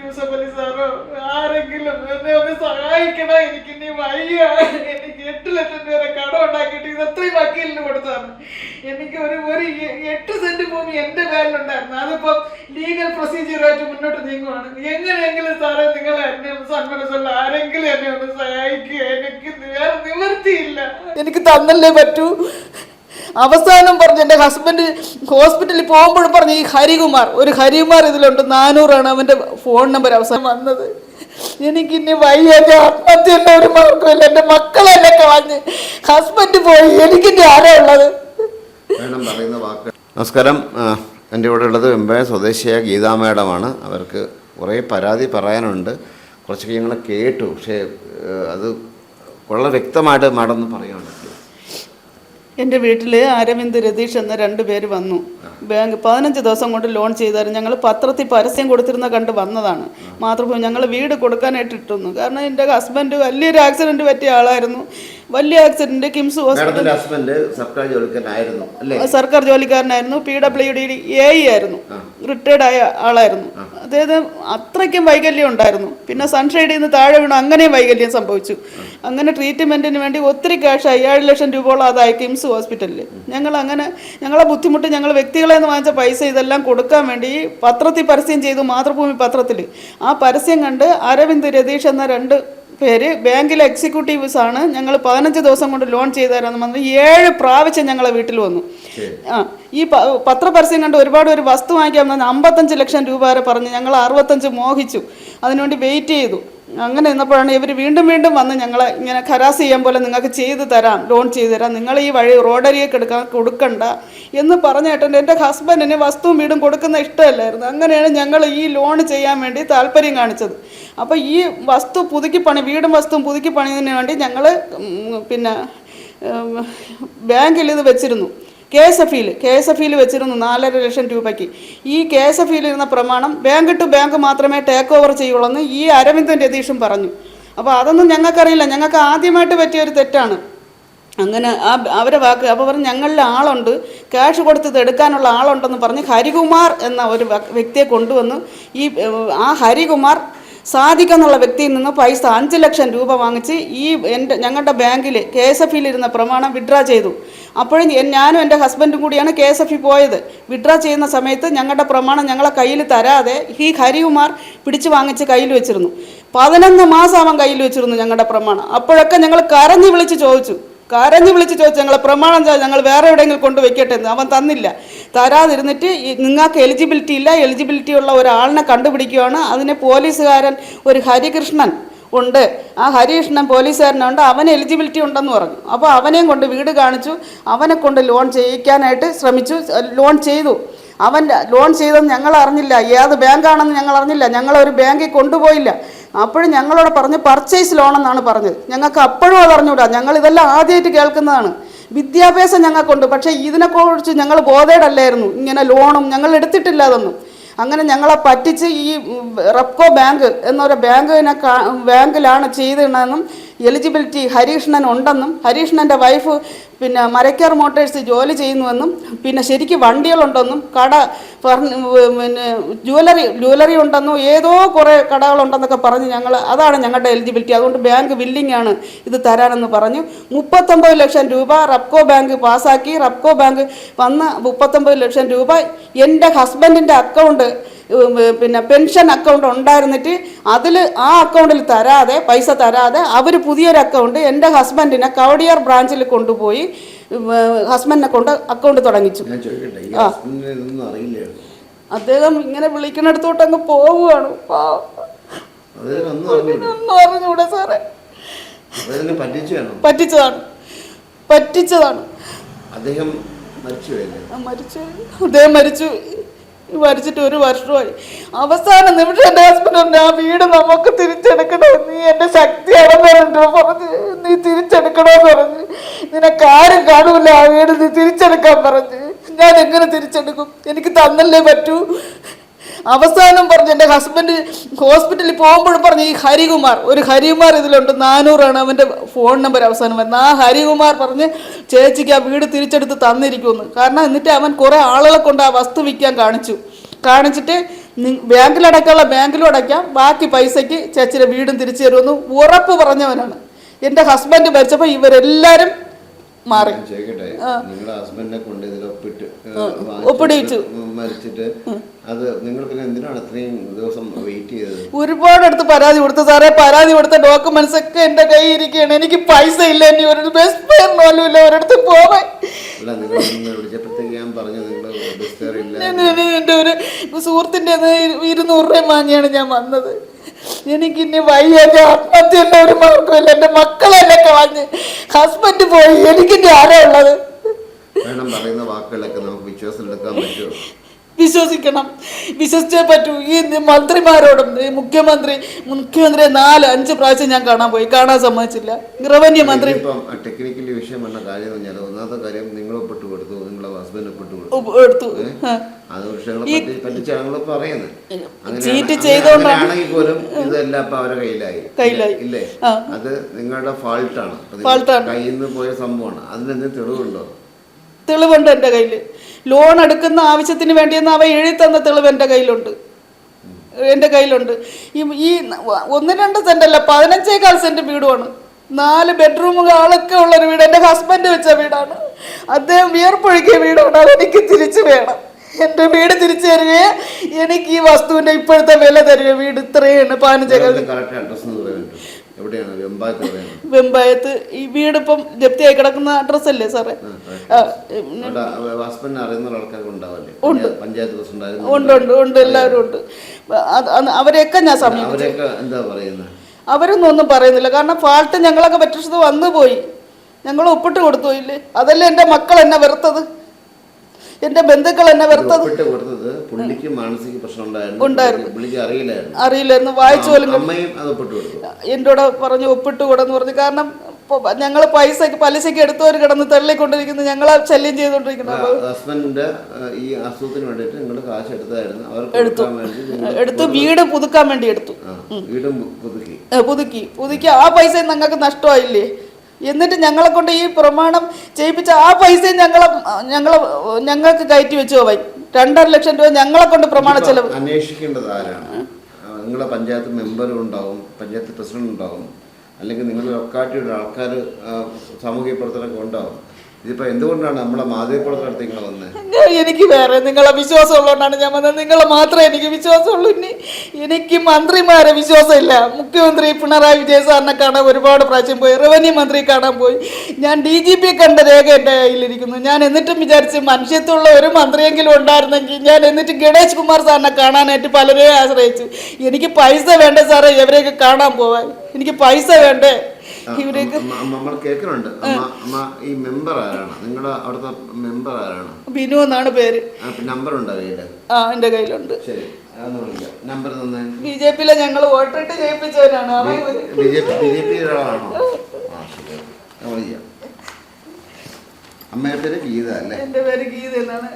യൂസഫലി സാറോ ആരെങ്കിലും എന്നെ ഒന്ന് സഹായിക്കണം. എനിക്കിനി വയ്യ. എനിക്ക് 8 ലക്ഷം രൂപ കടം ഉണ്ടാക്കിയിട്ട് ഇത് എത്രയും വക്കീലിന് കൊടുത്തതാണ്. എനിക്ക് ഒരു 8 സെന്റ് ഭൂമി എന്റെ പേരിലുണ്ടായിരുന്നു. അതിപ്പോ ലീഗൽ പ്രൊസീജിയറായിട്ട് മുന്നോട്ട് നീങ്ങുവാണ്. എങ്ങനെയെങ്കിലും സാറേ നിങ്ങൾ എന്നെ സന്മനസ്സുള്ള ആരെങ്കിലും എന്നെ ഒന്ന് സഹായിക്കുക. എനിക്ക് വേറെ നിവൃത്തിയില്ല. എനിക്ക് തന്നല്ലേ പറ്റൂ. അവസാനം പറഞ്ഞ് എൻ്റെ ഹസ്ബൻഡ് ഹോസ്പിറ്റലിൽ പോകുമ്പോഴും പറഞ്ഞു ഈ ഹരികുമാർ ഇതിലുണ്ട് 400 അവൻ്റെ ഫോൺ നമ്പർ അവസാനം വന്നത്. എനിക്കിനി വയ്യ. എൻ്റെ ആത്മഹത്യൻ്റെ ഒരു മാർഗമില്ല. എൻ്റെ മക്കളെന്നെ കളഞ്ഞ് ഹസ്ബൻഡ് പോയി. എനിക്കിനി ആരാ ഉള്ളത്? നമസ്കാരം. എൻ്റെ കൂടെ ഉള്ളത് വെമ്പായ സ്വദേശിയായ ഗീതാ മേഡമാണ്. അവർക്ക് കുറേ പരാതി പറയാനുണ്ട്. കുറച്ചൊക്കെ ഞങ്ങൾ കേട്ടു. പക്ഷേ അത് വളരെ വ്യക്തമായിട്ട് മാഡം ഒന്ന് പറയുകയാണ്. എൻ്റെ വീട്ടിൽ അരവിന്ദ് രതീഷ് എന്ന 2 പേര് വന്നു. ബാങ്ക് 15 ദിവസം കൊണ്ട് ലോൺ ചെയ്തായിരുന്നു. ഞങ്ങൾ പത്രത്തിൽ പരസ്യം കൊടുത്തിരുന്ന കണ്ട് വന്നതാണ്. മാതൃഭൂമി ഞങ്ങൾ വീട് കൊടുക്കാനായിട്ട് ഇട്ടുന്നു. കാരണം എൻ്റെ ഹസ്ബൻഡ് വലിയൊരു ആക്സിഡൻറ്റ് പറ്റിയ ആളായിരുന്നു. വലിയ ആക്സിഡൻറ്റ് കിംസ് ഹോസ്പിറ്റൽ. സർക്കാർ ജോലിക്കാരനായിരുന്നു. PWD AE ആയിരുന്നു. റിട്ടയർഡ് ആയ ആളായിരുന്നു. അതായത് അത്രയ്ക്കും വൈകല്യം ഉണ്ടായിരുന്നു. പിന്നെ സൺഷൈഡിൽ നിന്ന് താഴെ വീണു. അങ്ങനെയും വൈകല്യം സംഭവിച്ചു. അങ്ങനെ ട്രീറ്റ്മെൻറ്റിന് വേണ്ടി ഒത്തിരി ക്യാഷായി 7 ലക്ഷം രൂപയോളം അതായി കിംസ് ഹോസ്പിറ്റലിൽ. ഞങ്ങളെ ബുദ്ധിമുട്ട് ഞങ്ങൾ വ്യക്തികളെ നിന്ന് വാങ്ങിച്ച പൈസ ഇതെല്ലാം കൊടുക്കാൻ വേണ്ടി പത്രത്തിൽ പരസ്യം ചെയ്തു. മാതൃഭൂമി പത്രത്തിൽ ആ പരസ്യം കണ്ട് അരവിന്ദ് രതീഷ് എന്ന 2 പേര് ബാങ്കിലെ എക്സിക്യൂട്ടീവ്സ് ആണ്. ഞങ്ങൾ 15 ദിവസം കൊണ്ട് ലോൺ ചെയ്തുതരാമെന്ന് പറഞ്ഞ് 7 പ്രാവശ്യം ഞങ്ങളെ വീട്ടിൽ വന്നു. ഈ പത്രപരസ്യം കണ്ട് ഒരു വസ്തു വാങ്ങിക്കാൻ വന്ന് 55 ലക്ഷം രൂപ വരെ പറഞ്ഞ് ഞങ്ങൾ 65 മോഹിച്ചു. അതിനുവേണ്ടി വെയിറ്റ് ചെയ്തു. അങ്ങനെ നിന്നപ്പോഴാണ് ഇവർ വീണ്ടും വന്ന് ഞങ്ങളെ ഇങ്ങനെ ഖരാസ് ചെയ്യാൻ പോലെ നിങ്ങൾക്ക് ചെയ്തു തരാം, ലോൺ ചെയ്തു തരാം, നിങ്ങൾ ഈ വഴി റോഡരിയൊക്കെ കൊടുക്കണ്ട എന്ന് പറഞ്ഞിട്ടുണ്ട്. എൻ്റെ ഹസ്ബൻഡിന് വസ്തുവും വീടും കൊടുക്കുന്ന ഇഷ്ടമല്ലായിരുന്നു. അങ്ങനെയാണ് ഞങ്ങൾ ഈ ലോൺ ചെയ്യാൻ വേണ്ടി താല്പര്യം കാണിച്ചത്. അപ്പോൾ ഈ വസ്തു വീടും വസ്തുവും പുതുക്കി പണിതിന് വേണ്ടി ഞങ്ങൾ പിന്നെ ബാങ്കിൽ ഇത് വെച്ചിരുന്നു. KSF-യിൽ വെച്ചിരുന്നു 4.5 ലക്ഷം രൂപയ്ക്ക്. ഈ KSF-യിൽ ഇരുന്ന പ്രമാണം ബാങ്ക് ടു ബാങ്ക് മാത്രമേ ടേക്ക് ഓവർ ചെയ്യുള്ളൂ എന്ന് ഈ അരവിന്ദൻ രതീഷും പറഞ്ഞു. അപ്പോൾ അതൊന്നും ഞങ്ങൾക്കറിയില്ല. ഞങ്ങൾക്ക് ആദ്യമായിട്ട് പറ്റിയൊരു തെറ്റാണ്. അങ്ങനെ അവരെ വാക്ക് അപ്പോൾ പറഞ്ഞ് ഞങ്ങളിൽ ആളുണ്ട്, ക്യാഷ് കൊടുത്തത് എടുക്കാനുള്ള ആളുണ്ടെന്ന് പറഞ്ഞ് ഹരികുമാർ എന്ന ഒരു വ്യക്തിയെ കൊണ്ടുവന്നു. ആ ഹരികുമാർ സാദിഖ് എന്നുള്ള വ്യക്തിയിൽ നിന്ന് പൈസ 5 ലക്ഷം രൂപ വാങ്ങിച്ച് ഞങ്ങളുടെ ബാങ്കിൽ KSF-യിൽ ഇരുന്ന പ്രമാണം വിഡ്രാ ചെയ്തു. അപ്പോഴും ഞാനും എൻ്റെ ഹസ്ബൻഡും കൂടിയാണ് KSF-ൽ പോയത്. വിഡ്രാ ചെയ്യുന്ന സമയത്ത് ഞങ്ങളുടെ പ്രമാണം ഞങ്ങളെ കയ്യിൽ തരാതെ ഈ ഹരികുമാർ പിടിച്ചു വാങ്ങിച്ച് കയ്യിൽ വെച്ചിരുന്നു. 11 മാസം അവൻ കയ്യിൽ വെച്ചിരുന്നു ഞങ്ങളുടെ പ്രമാണം. അപ്പോഴൊക്കെ ഞങ്ങൾ കരഞ്ഞു വിളിച്ച് ചോദിച്ചു ഞങ്ങളെ പ്രമാണം ഞങ്ങൾ വേറെ എവിടെയെങ്കിലും കൊണ്ടുവയ്ക്കട്ടെ എന്ന്. അവൻ തന്നില്ല. തരാതിരുന്നിട്ട് നിങ്ങൾക്ക് എലിജിബിലിറ്റി ഉള്ള ഒരാളിനെ കണ്ടുപിടിക്കുകയാണ്. അതിന് പോലീസുകാരൻ ഒരു ഹരികൃഷ്ണൻ ഉണ്ട്. ആ ഹരികൃഷ്ണൻ പോലീസുകാരനുണ്ട്. അവന് എലിജിബിലിറ്റി ഉണ്ടെന്ന് പറഞ്ഞു. അപ്പോൾ അവനെയും കൊണ്ട് വീട് കാണിച്ചു. അവനെ കൊണ്ട് ലോൺ ചെയ്യിക്കാനായിട്ട് ശ്രമിച്ചു. ലോൺ ചെയ്തു. അവൻ ലോൺ ചെയ്തെന്ന് ഞങ്ങൾ അറിഞ്ഞില്ല. ഏത് ബാങ്കാണെന്ന് ഞങ്ങൾ അറിഞ്ഞില്ല. ഞങ്ങളൊരു ബാങ്കിൽ കൊണ്ടുപോയില്ല. അപ്പോഴും ഞങ്ങളോട് പറഞ്ഞ് പർച്ചേസ് ലോണെന്നാണ് പറഞ്ഞത്. ഞങ്ങൾക്ക് അപ്പോഴും അത് അറിഞ്ഞൂടാ. ഞങ്ങളിതെല്ലാം ആദ്യമായിട്ട് കേൾക്കുന്നതാണ്. വിദ്യാഭ്യാസം ഞങ്ങൾക്കുണ്ട്, പക്ഷേ ഇതിനെക്കുറിച്ച് ഞങ്ങൾ ബോധേഡല്ലായിരുന്നു. ഇങ്ങനെ ലോണും ഞങ്ങൾ എടുത്തിട്ടില്ല അതൊന്നും. അങ്ങനെ ഞങ്ങളെ പറ്റിച്ച് ഈ റെപ്കോ ബാങ്ക് എന്നൊരു ബാങ്കിലാണ് ചെയ്തിടണമെന്നും എലിജിബിലിറ്റി ഹരികൃഷ്ണൻ ഉണ്ടെന്നും ഹരികൃഷ്ണൻ്റെ വൈഫ് പിന്നെ മരക്കാർ മോട്ടേഴ്സ് ജോലി ചെയ്യുന്നുവെന്നും പിന്നെ ശരിക്കും വണ്ടികളുണ്ടെന്നും പിന്നെ ജ്വല്ലറി ഉണ്ടെന്നും ഏതോ കുറേ കടകളുണ്ടെന്നൊക്കെ പറഞ്ഞ് അതാണ് ഞങ്ങളുടെ എലിജിബിലിറ്റി, അതുകൊണ്ട് ബാങ്ക് വില്ലിംഗ് ആണ് ഇത് തരാനെന്ന് പറഞ്ഞു. 39 ലക്ഷം രൂപ റെപ്കോ ബാങ്ക് പാസ്സാക്കി. റെപ്കോ ബാങ്ക് വന്ന് 39 ലക്ഷം രൂപ എൻ്റെ ഹസ്ബൻഡിൻ്റെ അക്കൗണ്ട് പിന്നെ പെൻഷൻ അക്കൗണ്ട് ഉണ്ടായിരുന്നിട്ട് ആ അക്കൗണ്ടിൽ പൈസ തരാതെ അവർ പുതിയൊരു അക്കൗണ്ട് എൻ്റെ ഹസ്ബൻഡിനെ കവടിയാർ ബ്രാഞ്ചിൽ കൊണ്ടുപോയി ഹസ്ബൻഡിനെ കൊണ്ട് അക്കൗണ്ട് തുടങ്ങിച്ചു. അദ്ദേഹം ഇങ്ങനെ വിളിക്കുന്നിടത്തോട്ട് അങ്ങ് പോവുകയാണ്. ഒന്നും അറിഞ്ഞൂടെ സാറേ. പറ്റിച്ചതാണ്. അദ്ദേഹം മരിച്ചിട്ട് 1 വർഷമായി. അവസാന നിമിഷം എൻ്റെ ഹസ്ബൻഡ് പറഞ്ഞു ആ വീട് നമുക്ക് തിരിച്ചെടുക്കണോ, നീ എൻ്റെ ശക്തിയാണെന്ന് പറഞ്ഞ് നീ തിരിച്ചെടുക്കണോന്ന് പറഞ്ഞ്, നിനക്കാരും കാണൂല ആ വീട്, നീ തിരിച്ചെടുക്കാൻ പറഞ്ഞ്. ഞാൻ എങ്ങനെ തിരിച്ചെടുക്കും? എനിക്ക് തന്നല്ലേ പറ്റൂ. അവസാനം പറഞ്ഞ് എൻ്റെ ഹസ്ബൻഡ് ഹോസ്പിറ്റലിൽ പോകുമ്പോഴും പറഞ്ഞു ഈ ഹരികുമാർ ഇതിലുണ്ട് 400 അവൻ്റെ ഫോൺ നമ്പർ അവസാനം വരുന്നത്. ആ ഹരികുമാർ പറഞ്ഞ് ചേച്ചിക്ക് ആ വീട് തിരിച്ചെടുത്ത് തന്നിരിക്കുമെന്ന്. കാരണം എന്നിട്ട് അവൻ കുറേ ആളുകളെ കൊണ്ട് ആ വസ്തു വിൽക്കാൻ കാണിച്ചിട്ട് ബാങ്കിലടക്കാനുള്ള ബാങ്കിലും അടയ്ക്കാം, ബാക്കി പൈസയ്ക്ക് ചേച്ചിയുടെ വീടും തിരിച്ചു തരുമെന്ന് ഉറപ്പ് പറഞ്ഞവനാണ്. എൻ്റെ ഹസ്ബൻഡ് മരിച്ചപ്പോൾ ഇവരെല്ലാവരും മാറി. ചോദിക്കട്ടെ, നിങ്ങളുടെ ഹസ്ബൻഡിനെ കൊണ്ട് ഇതിൽ ഒപ്പിടിച്ചു മരിച്ചിട്ട് അത് നിങ്ങൾ പിന്നെ എന്തിനാണ് അത്രയും ദിവസം വെയിറ്റ് ചെയ്തത്? ഒരുപാടടുത്ത് പരാതി കൊടുത്തു സാറേ. പരാതി കൊടുത്ത ഡോക്യുമെന്റ്സ് ഒക്കെ എൻ്റെ കയ്യിൽ ഇരിക്കുകയാണ്. എനിക്ക് പൈസ ഇല്ല, ഇനി ഒരു ബസ് ഫെയർ പോലും ഇല്ല ഒരിടത്ത് പോവാൻ. അല്ല, നിങ്ങൾ വിളിച്ചപ്പോഴത്തേക്ക് ഞാൻ പറഞ്ഞു നിങ്ങൾ ബസ് ഫെയർ ഇല്ല. എൻ്റെ ഒരു സുഹൃത്തിൻ്റെ 200 രൂപ വാങ്ങിയാണ് ഞാൻ വന്നത്. എനിക്കിനി വയ്യ, എൻ്റെ ആത്മഹത്യ എന്നെ ഒരു മാർഗമില്ല. എൻ്റെ മക്കളെന്നെ കളഞ്ഞ് ഹസ്ബൻഡ് പോയി, എനിക്കിനി ആരാ ഉള്ളത്? വേണം പറയുന്ന വാക്കുകളൊക്കെ നമുക്ക് വിശ്വാസത്തിലെടുക്കാൻ പറ്റുമോ? വിശ്വസിക്കണം, വിശ്വസിച്ചേ പറ്റൂ. ഈ മന്ത്രിമാരോടും മുഖ്യമന്ത്രിയെ 4-5 പ്രാവശ്യം ഞാൻ കാണാൻ സമ്മതിച്ചില്ല. റവന്യൂ മന്ത്രി ടെക്നിക്കലി വിഷയം വന്ന കാര്യം പറഞ്ഞാൽ ഒന്നാമത്തെ കാര്യം നിങ്ങൾ ഒപ്പിട്ട് കൊടുത്തു, നിങ്ങളെ ഹസ്ബൻഡ് ഒപ്പിട്ട് കൊടുത്തു. അത് വിഷയങ്ങളെ പറ്റിച്ച് ഞങ്ങൾ പറയുന്നത്. ചീറ്റ് ചെയ്തോണ്ടാണെങ്കിൽ പോലും ഇതെല്ലാം ഇപ്പൊ അവരുടെ കയ്യിലായി ഇല്ലേ? അത് നിങ്ങളുടെ ഫാൾട്ടാണ്, കയ്യിൽ നിന്ന് പോയ സംഭവമാണ്. അതിനെന്തെങ്കിലും തെളിവുണ്ടോ? തെളിവുണ്ട് എൻ്റെ കയ്യിൽ. ലോൺ എടുക്കുന്ന ആവശ്യത്തിന് വേണ്ടിയെന്ന് അവ എഴുതി തന്ന തെളിവ് എൻ്റെ കയ്യിലുണ്ട്. ഈ 1-2 സെന്റല്ല, 15 സെന്റ് വീടുമാണ്. 4 ബെഡ്റൂമുകളൊക്കെ ഉള്ളൊരു വീട്. എൻ്റെ ഹസ്ബൻഡ് വെച്ച വീടാണ്. അദ്ദേഹം വിയർപ്പൊഴുക്കിയ വീടാണ്. അതെനിക്ക് തിരിച്ചു വേണം. എൻ്റെ വീട് തിരിച്ചു തരികയെ എനിക്ക് ഈ വസ്തുവിൻ്റെ ഇപ്പോഴത്തെ വില തരിക. വീട് ഇത്രയാണ് 15 വെമ്പായത്ത്. ഈ വീടിപ്പം ജപ്തിയായി കിടക്കുന്ന അഡ്രസ്സല്ലേ സാറേ? ഉണ്ട്, എല്ലാവരും ഉണ്ട്. അവരെയൊക്കെ ഞാൻ സമീപിച്ചു. അവരൊന്നും പറയുന്നില്ല. കാരണം ഫാൾട്ട് ഞങ്ങളൊക്കെ പറ്റിച്ചത് വന്നു പോയി, ഞങ്ങൾ ഒപ്പിട്ട് കൊടുത്തു ഇല്ലേ? അതല്ലേ എൻ്റെ മക്കൾ എന്നെ വെറുത്തത്, എന്റെ ബന്ധുക്കൾ എന്നെ വെറുത്തത്. അറിയില്ലായിരുന്നു, വായിച്ചു പോലും. എന്നോട് പറഞ്ഞു ഒപ്പിട്ട് കൂടെന്ന് പറഞ്ഞു. കാരണം ഞങ്ങൾ പലിശക്ക് എടുത്തവർ കിടന്ന് തള്ളിക്കൊണ്ടിരിക്കുന്നു, ഞങ്ങളെ ശല്യം ചെയ്തോണ്ടിരിക്കുന്നത്. എടുത്തു, വീട് പുതുക്കാൻ വേണ്ടി എടുത്തു. പുതുക്കി ആ പൈസ ഞങ്ങൾക്ക് നഷ്ടമായില്ലേ? എന്നിട്ട് ഞങ്ങളെ കൊണ്ട് ഈ പ്രമാണം ചെയ്യിപ്പിച്ച ആ പൈസ ഞങ്ങൾക്ക് കയറ്റി വെച്ചു പോയി. 2.5 ലക്ഷം രൂപ ഞങ്ങളെ കൊണ്ട് പ്രമാണ ചെലവ്. അന്വേഷിക്കേണ്ടത് ആരാണ്? നിങ്ങളെ പഞ്ചായത്ത് മെമ്പറും ഉണ്ടാവും, പഞ്ചായത്ത് പ്രസിഡന്റ് ഉണ്ടാവും, അല്ലെങ്കിൽ നിങ്ങൾ ലൊക്കാലിറ്റിയുടെ ആൾക്കാർ, സാമൂഹ്യ പ്രവർത്തനമൊക്കെ ഉണ്ടാവും. ഇതിപ്പോൾ എന്തുകൊണ്ടാണ് നമ്മളെ മാധ്യമപ്രവർത്തനത്തിൽ നിങ്ങൾ വന്നത്? എനിക്ക് വേറെ നിങ്ങളെ വിശ്വാസം ഉള്ളതുകൊണ്ടാണ് ഞാൻ വന്നത്. നിങ്ങളെ മാത്രമേ എനിക്ക് വിശ്വാസമുള്ളൂ. ഇനി എനിക്ക് മന്ത്രിമാരെ വിശ്വാസമില്ല. മുഖ്യമന്ത്രി പിണറായി വിജയൻ സാറിനെ കാണാൻ ഒരുപാട് പ്രാവശ്യം പോയി, റവന്യൂ മന്ത്രി കാണാൻ പോയി. ഞാൻ DGP കണ്ട രേഖ എൻ്റെ കയ്യിലിരിക്കുന്നു. ഞാൻ എന്നിട്ടും വിചാരിച്ച് മനുഷ്യത്വമുള്ള ഒരു മന്ത്രിയെങ്കിലും ഉണ്ടായിരുന്നെങ്കിൽ ഞാൻ എന്നിട്ട് ഗണേഷ് കുമാർ സാറിനെ കാണാനായിട്ട് പലരെയും ആശ്രയിച്ചു. എനിക്ക് പൈസ വേണ്ടേ സാറേ ഇവരെയൊക്കെ കാണാൻ പോവാൻ? എനിക്ക് പൈസ വേണ്ടേ? നമ്മൾ കേൾക്കുന്നുണ്ട്. ഈ മെമ്പർ ആരാണ്? നിങ്ങളുടെ അവിടുത്തെ മെമ്പർ ആരാണ്? ബിനു എന്നാണ് പേര്. നമ്പർ ഉണ്ടോ കയ്യില്? എന്റെ കയ്യിലുണ്ട്. ശരി, നമ്പർ തന്നെ. BJP ഞങ്ങൾ വോട്ടിട്ട് ജയിപ്പിച്ചവരാണ്. BJP ഒരാളാണോ? അമ്മയുടെ പേര് ഗീത അല്ലേ? എന്റെ പേര് ഗീത എന്നാണ്.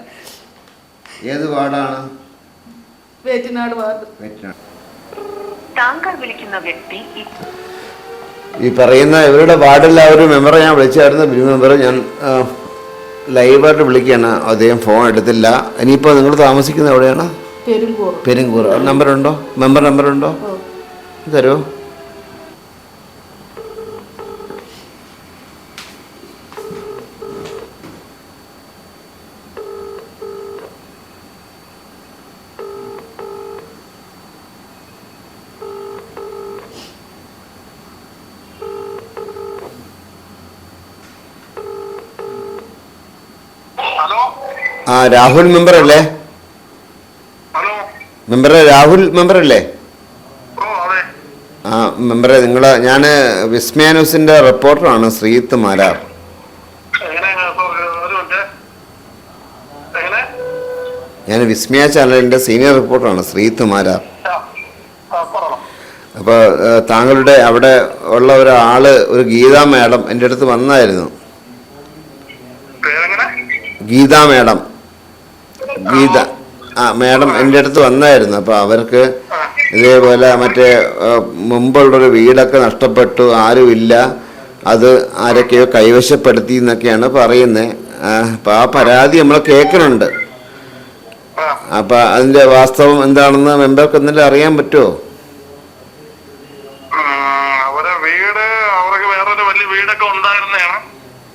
ഏത് വാർഡാണ്? വേറ്റിനാട് വാർഡ്. താങ്കൾ വിളിക്കുന്ന വ്യക്തി ഈ പറയുന്ന ഇവരുടെ വാർഡിലെ ഒരു മെമ്പറെ ഞാൻ വിളിച്ചായിരുന്നു, ബിനു മെമ്പർ. ഞാൻ ലൈവായിട്ട് വിളിക്കുകയാണ്, അദ്ദേഹം ഫോൺ എടുത്തില്ല. ഇനിയിപ്പോൾ നിങ്ങൾ താമസിക്കുന്നത് എവിടെയാണ്? പെരുങ്കൂർ. നമ്പറുണ്ടോ? മെമ്പർ നമ്പറുണ്ടോ? തരുമോ? രാഹുൽ മെമ്പർ അല്ലേ? മെമ്പറെ, രാഹുൽ മെമ്പർ അല്ലേ? മെമ്പറെ, ഞാൻ വിസ്മയ ന്യൂസിന്റെ റിപ്പോർട്ടറാണ്, ശ്രീത്ത് മാരാർ. ഞാൻ വിസ്മയ ചാനലിന്റെ സീനിയർ റിപ്പോർട്ടറാണ്, ശ്രീത്ത് മാരാർ. അപ്പോൾ താങ്കളുടെ അവിടെ ഉള്ള ഒരാള്, ഒരു ഗീതാ മാഡം എൻ്റെ അടുത്ത് വന്നായിരുന്നു. ഗീതാ മാഡം എൻ്റെ അടുത്ത് വന്നായിരുന്നു. അപ്പോൾ അവർക്ക് ഇതേപോലെ മറ്റേ മുമ്പുള്ളൊരു വീടൊക്കെ നഷ്ടപ്പെട്ടു, ആരുമില്ല, അത് ആരൊക്കെയോ കൈവശപ്പെടുത്തി എന്നൊക്കെയാണ് പറയുന്നത്. അപ്പോൾ ആ പരാതി നമ്മൾ കേൾക്കുന്നുണ്ട്. അപ്പം അതിൻ്റെ വാസ്തവം എന്താണെന്ന് മെമ്പർക്ക് എന്തെങ്കിലും അറിയാൻ പറ്റുമോ? അവരെ വീട് അവർക്ക് വേറൊരു വലിയ വീടൊക്കെ ഉണ്ടായിരുന്നതാണ്.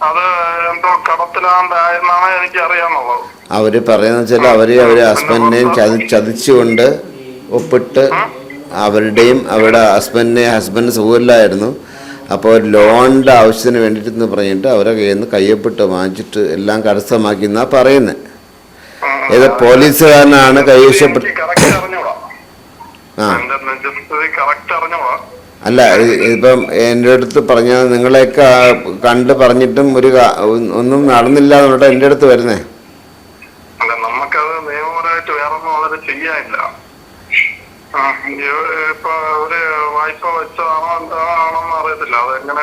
അത് എന്തോ കടത്തിലാണ്ടായെന്നാണ് എനിക്ക് അറിയാന്നുള്ളത്. അവർ പറയുന്നത് വെച്ചാൽ അവരെ ഹസ്ബൻഡിനെയും ചതിച്ചുകൊണ്ട് ഒപ്പിട്ട് അവരുടെ ഹസ്ബൻഡ് സുഖമില്ലായിരുന്നു. അപ്പോൾ ലോണിൻ്റെ ആവശ്യത്തിന് വേണ്ടിയിട്ടെന്ന് പറഞ്ഞിട്ട് അവരെ കയ്യിൽ നിന്ന് കയ്യൊപ്പിട്ട് വാങ്ങിച്ചിട്ട് എല്ലാം കരസ്ഥമാക്കി എന്നാ പറയുന്നത്. ഏത് പോലീസുകാരനാണ് കൈവശപ്പെട്ട് അല്ല ഇപ്പം എൻ്റെ അടുത്ത് പറഞ്ഞത് നിങ്ങളെയൊക്കെ കണ്ട് പറഞ്ഞിട്ടും ഒന്നും നടന്നില്ല എന്നിട്ട് എൻ്റെ അടുത്ത് വരുന്നേ. നമുക്കത് നിയമപരമായിട്ട് വേറൊന്നും വളരെ ചെയ്യാനില്ല. ഇപ്പൊ ഒരു വായ്പ വെച്ചതാണോ എന്താണെന്ന് അറിയത്തില്ല. അതെങ്ങനെ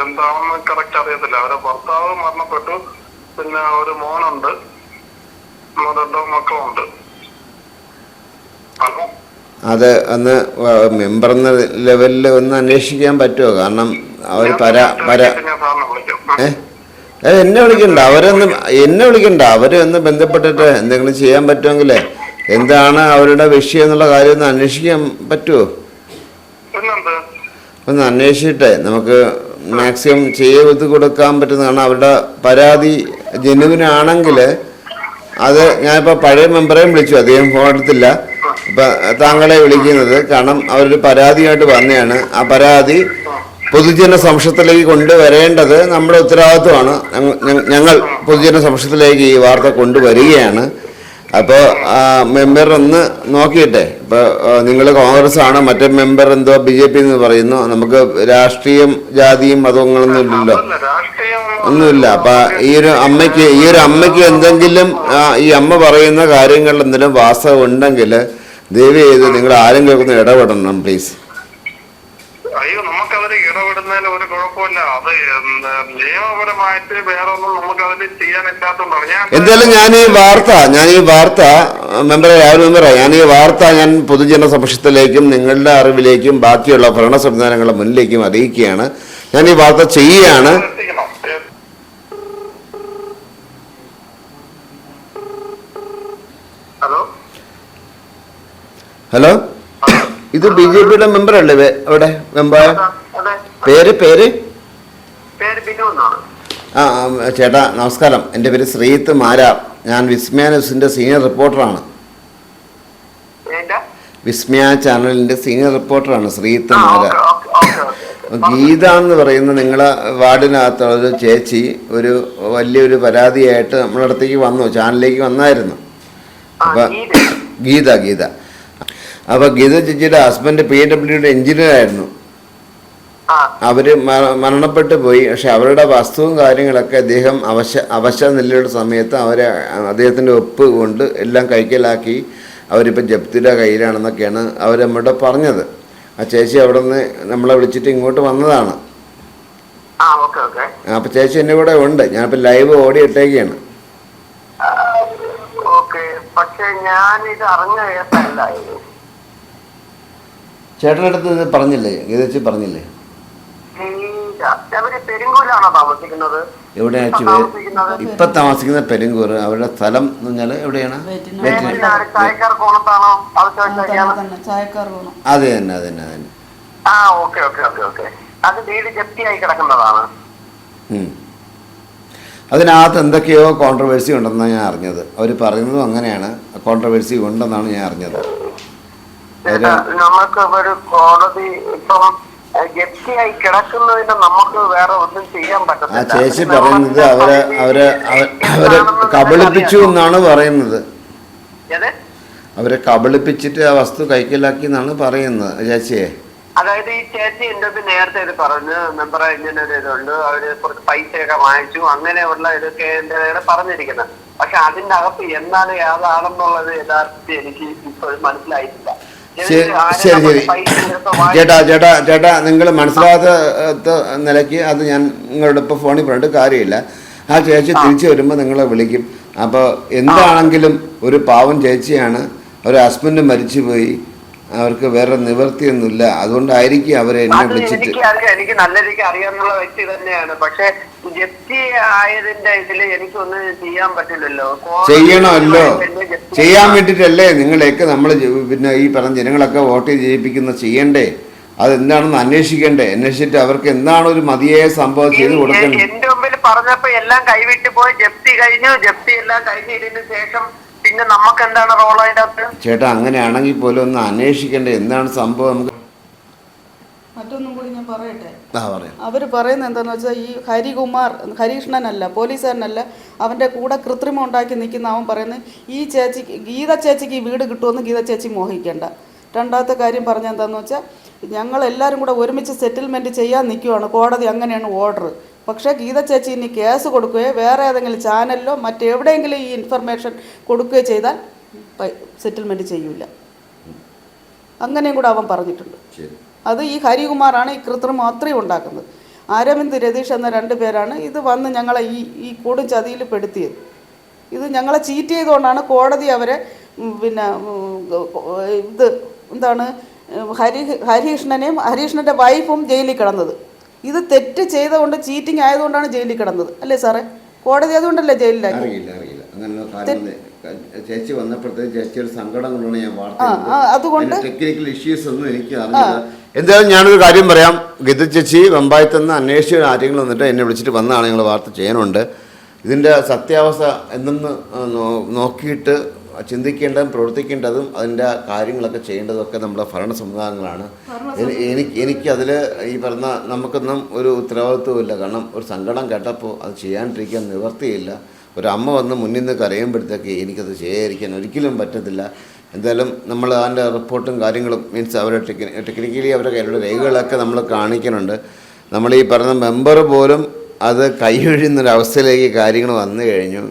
എന്താണെന്ന് കറക്റ്റ് അറിയത്തില്ല. അവരെ ഭർത്താവ് മരണപ്പെട്ടു, പിന്നെ ഒരു മോനുണ്ട്, 2 മക്കളുണ്ട്. അത് ഒന്ന് മെമ്പർ എന്ന ലെവലിൽ ഒന്ന് അന്വേഷിക്കാൻ പറ്റുമോ? കാരണം അവർ എന്നെ വിളിക്കണ്ട അവരൊന്ന് ബന്ധപ്പെട്ടിട്ട് എന്തെങ്കിലും ചെയ്യാൻ പറ്റുമെങ്കിലേ എന്താണ് അവരുടെ വിഷയം എന്നുള്ള കാര്യം ഒന്ന് അന്വേഷിക്കാൻ പറ്റുമോ? ഒന്ന് അന്വേഷിച്ചിട്ടേ നമുക്ക് മാക്സിമം ചെയ്ത് കൊടുക്കാൻ പറ്റുന്ന. കാരണം അവരുടെ പരാതി ജെനുവിനാണെങ്കിൽ അത് ഞാനിപ്പോൾ പഴയ മെമ്പറേയും വിളിച്ചു, അദ്ദേഹം ഫോൺ എടുത്തില്ല. ഇപ്പം താങ്കളെ വിളിക്കുന്നത് കാരണം അവരൊരു പരാതിയായിട്ട് വന്നതാണ്. ആ പരാതി പൊതുജന സമക്ഷത്തിലേക്ക് കൊണ്ടുവരേണ്ടത് നമ്മുടെ ഉത്തരവാദിത്വമാണ്. ഞങ്ങൾ പൊതുജന സമക്ഷത്തിലേക്ക് ഈ വാർത്ത കൊണ്ടുവരികയാണ്. അപ്പോൾ മെമ്പർ ഒന്ന് നോക്കിയിട്ടെ. ഇപ്പോൾ നിങ്ങൾ കോൺഗ്രസ് ആണ്, മറ്റേ മെമ്പർ എന്തോ BJP എന്ന് പറയുന്നു. നമുക്ക് രാഷ്ട്രീയം ജാതിയും മതങ്ങളൊന്നും ഇല്ലല്ലോ, ഒന്നുമില്ല. അപ്പം ഈ ഒരു അമ്മയ്ക്ക് എന്തെങ്കിലും ഈ അമ്മ പറയുന്ന കാര്യങ്ങളിൽ എന്തെങ്കിലും വാസ്തവം ഉണ്ടെങ്കിൽ ദയവ് ചെയ്ത് നിങ്ങൾ ആരെങ്കിലും ഒന്ന് ഇടപെടണം പ്ലീസ്. അയ്യോ, നമുക്കതിൽ ഇടപെടുന്നതിൽ ഒരു കുഴപ്പമില്ല. അത് നിയമപരമായിട്ട് വേറെ ഒന്നും നമുക്കതിൽ ചെയ്യാനില്ലാത്തതുകൊണ്ടാണ്. എന്തായാലും ഞാൻ ഈ വാർത്ത മെമ്പറെ ഞാൻ ഈ വാർത്ത പൊതുജന സമക്ഷത്തിലേക്കും നിങ്ങളുടെ അറിവിലേക്കും ബാക്കിയുള്ള ഭരണ സംവിധാനങ്ങളുടെ മുന്നിലേക്കും അറിയിക്കുകയാണ്. ഞാൻ ഈ വാർത്ത ചെയ്യുകയാണ്. ഹലോ, ഇത് BJPയുടെ മെമ്പർ അല്ലേ? അവിടെ മെമ്പർ പേര് ആ ചേട്ടാ നമസ്കാരം. എൻ്റെ പേര് ശ്രീത്ത് മാരാർ. ഞാൻ വിസ്മയ ന്യൂസിൻ്റെ സീനിയർ റിപ്പോർട്ടറാണ്. വിസ്മയ ചാനലിൻ്റെ സീനിയർ റിപ്പോർട്ടറാണ് ശ്രീത്ത് മാരാർ. ഗീത എന്ന് പറയുന്ന നിങ്ങളെ വാർഡിനകത്തുള്ളൊരു ചേച്ചി ഒരു വലിയൊരു പരാതിയായിട്ട് നമ്മുടെ അടുത്തേക്ക് വന്നു, ചാനലിലേക്ക് വന്നായിരുന്നു. അപ്പം ഗീത അപ്പോൾ ഗീത ചേച്ചിയുടെ ഹസ്ബൻഡ് PWD എഞ്ചിനീയർ ആയിരുന്നു. അവർ മരണപ്പെട്ടു പോയി. പക്ഷെ അവരുടെ വസ്തുവും കാര്യങ്ങളൊക്കെ അദ്ദേഹം അവശ നിലയുടെ സമയത്ത് അദ്ദേഹത്തിൻ്റെ ഒപ്പ് കൊണ്ട് എല്ലാം കൈക്കലാക്കി അവരിപ്പോൾ ജപ്തിയുടെ കയ്യിലാണെന്നൊക്കെയാണ് അവർ നമ്മോട് പറഞ്ഞത്. ആ ചേച്ചി അവിടെ നിന്ന് നമ്മളെ വിളിച്ചിട്ട് ഇങ്ങോട്ട് വന്നതാണ്. അപ്പോൾ ചേച്ചി എൻ്റെ കൂടെ ഉണ്ട്. ഞാനിപ്പോൾ ലൈവ് ഓടിയിട്ടേക്കാണ്. ചേട്ടനടുത്ത് ഇത് പറഞ്ഞില്ലേ? ഗീതച്ചി പറഞ്ഞില്ലേ? എവിടെയാ ഇപ്പൊ താമസിക്കുന്ന പെരുങ്കൂർ? അവരുടെ സ്ഥലം എന്ന് പറഞ്ഞാൽ എവിടെയാണ്? അതെ തന്നെ. അതിനകത്ത് എന്തൊക്കെയോ കോൺട്രവേഴ്സി ഉണ്ടെന്നാണ് ഞാൻ അറിഞ്ഞത്. അവർ പറയുന്നതും അങ്ങനെയാണ്, കോൺട്രവേഴ്സി ഉണ്ടെന്നാണ് ഞാൻ അറിഞ്ഞത്. നമുക്ക് ഒരു കോടതി ഇപ്പം ജപ്തിയായി കിടക്കുന്നതിന് നമുക്ക് വേറെ ഒന്നും ചെയ്യാൻ പറ്റത്തില്ല. ആ ചേച്ചി പറയുന്നത് അവരെ കബളിപ്പിച്ചു എന്നാണ് പറയുന്നത്. അവരെ കബളിപ്പിച്ചിട്ട് ആ വസ്തു കൈക്കലാക്കി എന്നാണ് പറയുന്നത് ചേച്ചിയെ. അതായത് ഈ ചേച്ചി എൻ്റെ നേരത്തെ ഇത് പറഞ്ഞു, മെമ്പറെ ഇങ്ങനെ ഒരു ഇതുണ്ട്, അവര് കുറച്ച് പൈസയൊക്കെ വാങ്ങിച്ചു, അങ്ങനെയുള്ള ഇതൊക്കെ എൻ്റെ പറഞ്ഞിരിക്കുന്നത്. പക്ഷെ അതിൻ്റെ അകത്ത് എന്താണ് ഏതാണെന്നുള്ളത് യഥാർത്ഥത്തിൽ എനിക്ക് ഇപ്പോഴും മനസ്സിലായിട്ടില്ല. ശരി ചേട്ടാ നിങ്ങൾ മനസ്സിലാകാത്ത നിലയ്ക്ക് അത് ഞാൻ നിങ്ങളുടെ ഇപ്പോൾ ഫോണിൽ പറഞ്ഞിട്ട് കാര്യമില്ല. ആ ചേച്ചി തിരിച്ചു വരുമ്പോൾ നിങ്ങളെ വിളിക്കും. അപ്പോൾ എന്താണെങ്കിലും ഒരു പാവം ചേച്ചിയാണ്, ഒരു ഹസ്ബൻഡ് മരിച്ചുപോയി, അവർക്ക് വേറെ നിവൃത്തിയൊന്നുമില്ല. അതുകൊണ്ടായിരിക്കും അവർ എന്നെ അത് വിളിച്ചിട്ട്. എനിക്ക് നല്ല രീതിക്ക് അറിയാവുന്ന വ്യക്തി തന്നെയാണ്. പക്ഷെ ജപ്തി ആയതിന്റെ ഇതില് എനിക്കൊന്നും ചെയ്യാൻ പറ്റില്ലല്ലോ. ചെയ്യണമല്ലോ, ചെയ്യാൻ വേണ്ടിയിട്ടല്ലേ നിങ്ങളെയൊക്കെ നമ്മൾ പിന്നെ ഈ പറഞ്ഞ ജനങ്ങളൊക്കെ വോട്ട് ചെയ്ത് ജയിപ്പിക്കുന്ന ചെയ്യണ്ടേ? അതെന്താണെന്ന് അന്വേഷിക്കണ്ടേ? അന്വേഷിച്ചിട്ട് അവർക്ക് എന്താണ് ഒരു മതിയായ സംഭവം ചെയ്ത് കൊടുക്കേണ്ടത്. എന്റെ മുമ്പിൽ പറഞ്ഞപ്പോ എല്ലാം കൈവിട്ട് പോയി. ജപ്തി കഴിഞ്ഞു. ജപ്തി എല്ലാം കഴിഞ്ഞതിന് ശേഷം പിന്നെ നമുക്ക് എന്താണ് റോൾ അതിന്റെ അകത്ത്? ചേട്ടാ, അങ്ങനെയാണെങ്കിൽ പോലും ഒന്ന് അന്വേഷിക്കണ്ടേ എന്താണ് സംഭവം? നമുക്ക് മറ്റൊന്നും കൂടി ഞാൻ പറയട്ടെ. പറയാം. അവർ പറയുന്നത് എന്താണെന്ന് വെച്ചാൽ ഈ ഹരീഷ്ണനല്ല, പോലീസുകാരനല്ല, അവൻ്റെ കൂടെ കൃത്രിമം ഉണ്ടാക്കി നിൽക്കുന്ന അവൻ പറയുന്നത് ഈ ചേച്ചിക്ക്, ഗീത ചേച്ചിക്ക് ഈ വീട് കിട്ടുമെന്ന് ഗീത ചേച്ചി മോഹിക്കേണ്ട. രണ്ടാമത്തെ കാര്യം പറഞ്ഞ എന്താണെന്ന് വെച്ചാൽ ഞങ്ങളെല്ലാവരും കൂടെ ഒരുമിച്ച് സെറ്റിൽമെൻറ്റ് ചെയ്യാൻ നിൽക്കുവാണ്, കോടതി അങ്ങനെയാണ് ഓർഡർ. പക്ഷേ ഗീത ചേച്ചി ഇനി കേസ് കൊടുക്കുകയോ വേറെ ഏതെങ്കിലും ചാനലിലോ മറ്റെവിടെയെങ്കിലും ഈ ഇൻഫർമേഷൻ കൊടുക്കുകയോ ചെയ്താൽ സെറ്റിൽമെൻറ്റ് ചെയ്യൂല. അങ്ങനെയും കൂടെ അവൻ പറഞ്ഞിട്ടുണ്ട്. അത് ഈ ഹരികുമാറാണ് ഈ കൃത്രിമം അത്രയും ഉണ്ടാക്കുന്നത്. അരവിന്ദ്, രതീഷ് എന്ന 2 പേരാണ് ഇത് വന്ന് ഞങ്ങളെ ഈ കൂടും ചതിയിൽ പെടുത്തിയത്. ഇത് ഞങ്ങളെ ചീറ്റ് ചെയ്തുകൊണ്ടാണ് കോടതി അവരെ പിന്നെ ഇത് എന്താണ് ഹരീഷ്ണൻ്റെ വൈഫും ജയിലിൽ കിടന്നത്. ഇത് തെറ്റ് ചെയ്തുകൊണ്ട് ചീറ്റിംഗ് ആയതുകൊണ്ടാണ് ജയിലിൽ കിടന്നത്, അല്ലേ സാറേ? കോടതി അതുകൊണ്ടല്ലേ ജയിലിലാക്കി. അറിയില്ല അങ്ങനെ ചേച്ചി വന്നപ്പോഴത്തേക്ക് ചേച്ചിയുടെ സങ്കടം കൊണ്ടാണ് ഞാൻ അതുകൊണ്ട് ടെക്നിക്കൽ ഇഷ്യൂസ് ഒന്നും എനിക്ക് അറിയില്ല. എന്തായാലും ഞാനൊരു കാര്യം പറയാം. ഗീത ചേച്ചി വെമ്പായത്തുനിന്ന് അന്വേഷിച്ച കാര്യങ്ങൾ വന്നിട്ട് എന്നെ വിളിച്ചിട്ട് വന്നതാണ്. ഞങ്ങൾ വാർത്ത ചെയ്യാനുണ്ട്. ഇതിൻ്റെ സത്യാവസ്ഥ എന്തെന്ന് നോക്കിയിട്ട് ചിന്തിക്കേണ്ടതും പ്രവർത്തിക്കേണ്ടതും അതിൻ്റെ കാര്യങ്ങളൊക്കെ ചെയ്യേണ്ടതൊക്കെ നമ്മുടെ ഭരണ സംവിധാനങ്ങളാണ്. എനിക്കതിൽ ഈ പറഞ്ഞ നമുക്കൊന്നും ഒരു ഉത്തരവാദിത്വമില്ല. കാരണം ഒരു സങ്കടം കേട്ടപ്പോൾ അത് ചെയ്യാണ്ടിരിക്കാൻ നിവർത്തിയില്ല. ഒരമ്മ വന്ന് മുന്നിൽ നിന്ന് കരയുമ്പോഴത്തേക്ക് എനിക്കത് ചെയ്യാതിരിക്കാൻ ഒരിക്കലും പറ്റത്തില്ല. എന്തായാലും നമ്മൾ അതിൻ്റെ റിപ്പോർട്ടും കാര്യങ്ങളും മീൻസ് അവരെ ടെക്നിക്കലി അവരുടെ കയ്യിലുള്ള രേഖകളൊക്കെ നമ്മൾ കാണിക്കുന്നുണ്ട്. നമ്മൾ ഈ പറഞ്ഞ മെമ്പർ പോലും അത് കൈയൊഴിയുന്നൊരവസ്ഥയിലേക്ക് കാര്യങ്ങൾ വന്നു കഴിഞ്ഞു.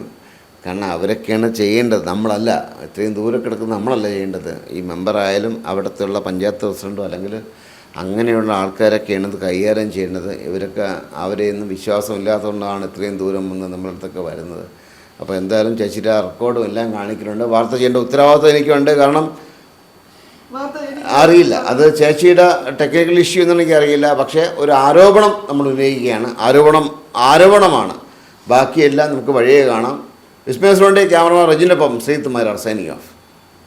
കാരണം അവരൊക്കെയാണ് ചെയ്യേണ്ടത്, നമ്മളല്ല. ഇത്രയും ദൂരെ കിടക്കുന്ന നമ്മളല്ല ചെയ്യേണ്ടത്. ഈ മെമ്പറായാലും അവിടുത്തെ പഞ്ചായത്ത് പ്രസിഡൻറ്റോ അല്ലെങ്കിൽ അങ്ങനെയുള്ള ആൾക്കാരൊക്കെയാണ് ഇത് കൈകാര്യം ചെയ്യേണ്ടത്. ഇവരൊക്കെ അവരെയൊന്നും വിശ്വാസമില്ലാത്തതുകൊണ്ടാണ് ഇത്രയും ദൂരം വന്ന് നമ്മളടുത്തൊക്കെ വരുന്നത്. അപ്പോൾ എന്തായാലും ചേച്ചിയുടെ റെക്കോർഡും എല്ലാം കാണിക്കുന്നുണ്ട്. വാർത്ത ചെയ്യേണ്ട ഉത്തരവാദിത്വം എനിക്കുണ്ട്. കാരണം അറിയില്ല, അത് ചേച്ചിയുടെ ടെക്നിക്കൽ ഇഷ്യൂ എന്നൊന്നും എനിക്കറിയില്ല. പക്ഷേ ഒരു ആരോപണം നമ്മൾ ഉന്നയിക്കുകയാണ്. ആരോപണമാണ്. ബാക്കിയെല്ലാം നമുക്ക് വഴിയെ കാണാം. വിസ്മയസിലോണ്ട് ക്യാമറമാൻ റജിനൊപ്പം ശ്രീകുമാർ സൈനിങ് ഓഫ്.